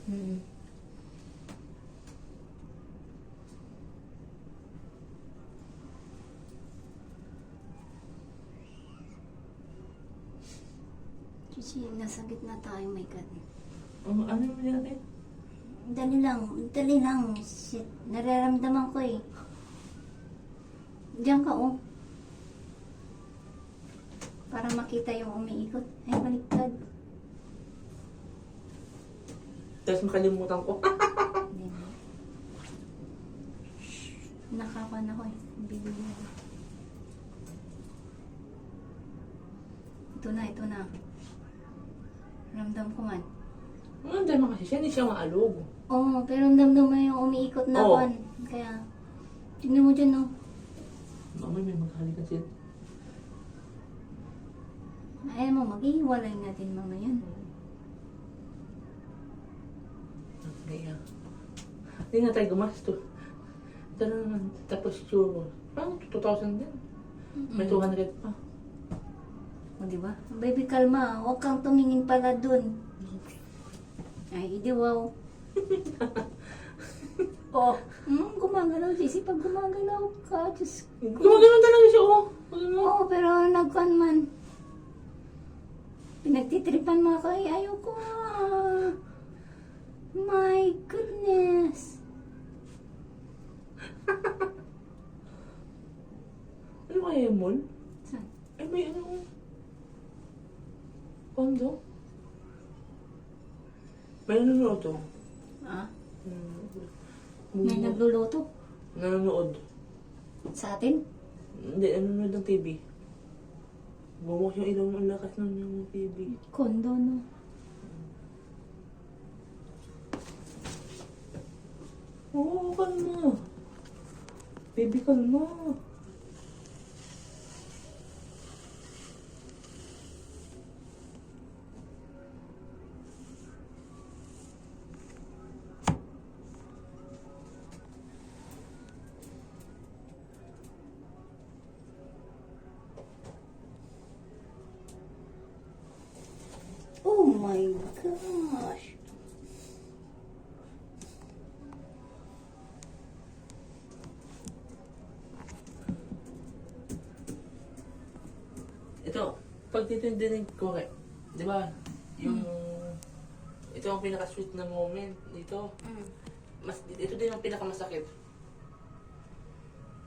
Hmm. Chichi, nasa gitna tayo, my God. Ano yung nangyari? Dali lang, dali lang. Shit, nararamdaman ko eh. Diyan ka, oh. Para makita yung umiikot. Ay, baliktad. Tapos makalimutan ko. Hindi. Nakakuan ako eh. Bibili ako. Ito na, ito na. Ramdam ko man. Ang dami kasi siya, hindi siya maalog. Oo, pero ramdam mo yung umiikot na Oo. kuan. Kaya, tignan mo dyan, oh. Mamay may maghalikan siya. Ayaw mo, maghihiwalay natin mamaya. Hindi nga. Hindi nga tayo gumasto. Ito na naman. Tapos yung, parang 2,000 din. May 200 pa. O, diba? Baby, kalma. Huwag kang tumingin pala dun. Ay, di wow. Oh, gumagalaw, Jessy. Pag gumagalaw ka, Diyos ko. Gumagano'n talaga siya, oh. Oo, pero nagkuhan man. Pinagtitripan mo ako, ay ayoko. My goodness. Ano kaya yung mall? Saan? Ay, may ano. Kondo? May nanonood to. Ah? Hmm. May nagluluto? Nanonood. Sa atin? Hindi, nanonood ng TV. Bumuk yung ilaw ng lakas ng yung TV. Kondo, no? Oo, kalma. Baby, kalma. Oh my gosh. Ito, pag titindinig ko, di ba, yung, ito ang pinaka-sweet na moment dito. Ito din ang pinaka-masakit.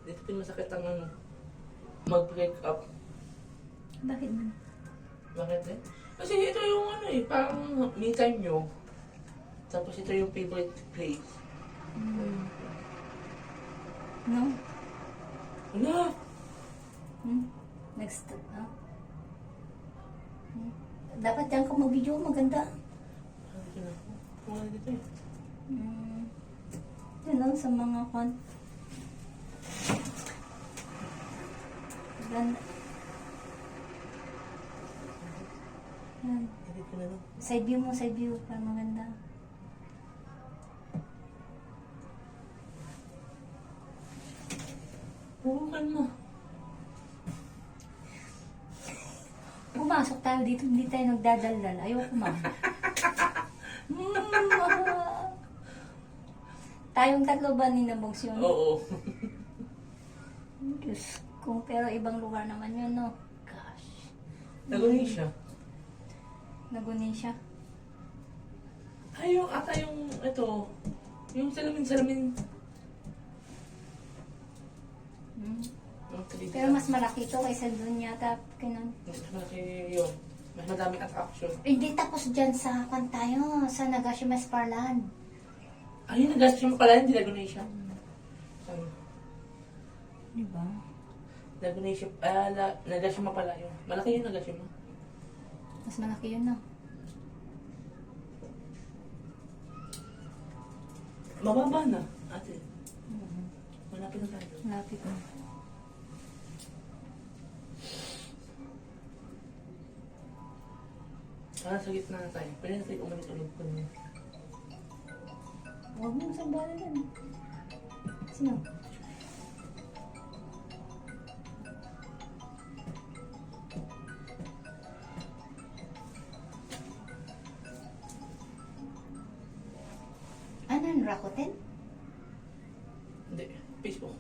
Dito pinakamasakit ang ano, mag-break up. Bakit man? Bakit eh? Kasi ito yung ano eh, parang me time nyo. Tapos ito yung favorite place. No? Wala! Next, no? Dapat dyan ka mag-video, maganda. Ano dito na? Wala dito eh. Yan lang sa mga kon. Ganda. Yan. Dito na lang. Side view mo, side view. Para maganda. Oo, kalma. Pumasok tayo dito, hindi tayo nagdadaldal. Ayoko man. Tayong tatlo ba ni Nabogs yun? Oo. Diyos ko, pero ibang lugar naman yun, no? Gosh. Nagunin siya. Nagunin siya. Ay, yung ata yung, ito, yung salamin. Yung 3D. Pero mas malaki ito kaysa dun yata. Ganun. Mas malaki yun. Mas madaming attraction. Hindi tapos dyan sa kwan tayo, sa Nagashimas Parlan. Ay, nagastos mo pala, hindi nagunin siya. Diba? Nagunin siya, nagastos mo pala yun. Malaki yung nagastos mo. Mas malaki yun, no? Mababa na, ate. Malapit na tayo. Malapit na. Sa gitna na tayo. Pwede na tayo umalit-ulit ko niya. Huwag mo sa bala yan. Sino? yan? Rakuten? Hindi. Facebook.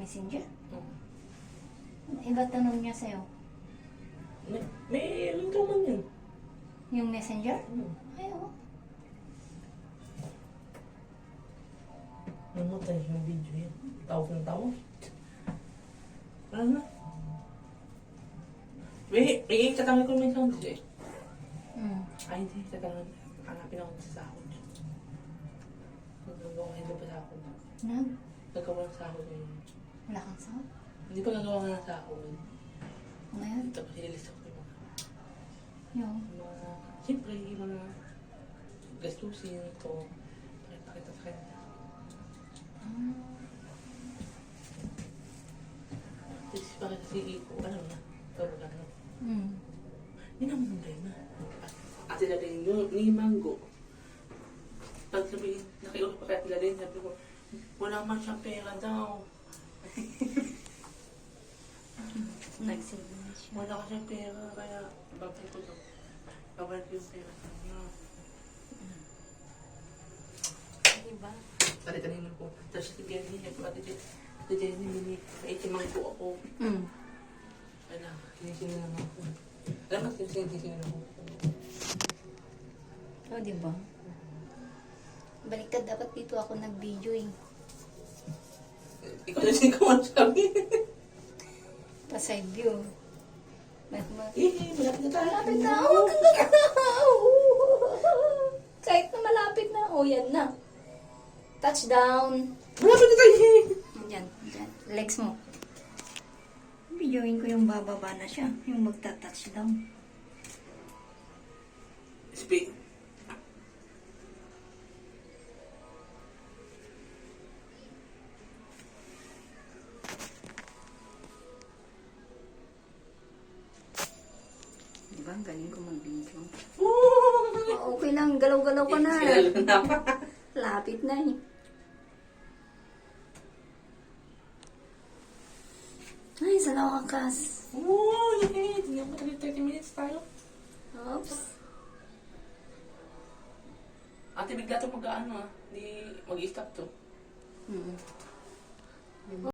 Messenger? Oo. Iba tanong niya sa'yo. May rinto man yun. Yung messenger? Ay, oo. Namatay yung video yan. Tawag ng tawag. Ano na? Tatanggol ko minsan kasi. Ay, hindi. Hanapin ako sa sahod. Nagagawa nga hindi pa sahod. Nagagawa ng sahod ngayon. Wala kang sahod? Hindi pa nagawa nga ng sahod. Ngayon? Tapos ililista ko yung Yung? siyempre, yung mga gastusin ko. Pakita sa kanya. Tapos bakit kasi ko, alam na, tawag ano. Hindi naman problema. At sila din ni Mango. Pag sabihin, nakiusap pa kaya sila din, sabi ko, wala man siyang pera daw. Nag-save na siya. Wala ka siyang pera, kaya babalik ko daw. Babalik ko yung pera sa kanya. Diba? Pati kanina po. Tapos si Jenny, si Jenny, may itimang po ako. Ano, sinisingin lang ako. Alam mo, sinisingin lang ako. O, diba? Baliktad dapat dito ako nag-video eh. Ikaw na siya kung sabi. Pa-side view. Malapit na tayo. Malapit na. Oh, kahit na malapit na. Oh, yan na. Touchdown. Malapit na tayo. Yan. Legs mo. Videoin ko yung bababa na siya. Yung magta-touchdown. Speak. Diba? Ang galing ko mag-video. Woo! Okay lang. Galaw-galaw ka na. Sinalo na pa. Lapit na eh. Ay, sa wakas. Woo! Yay! Tingnan mo 30 minutes tayo. Oops. Ate, bigla ito mag-ano ah. Hindi mag-stop to.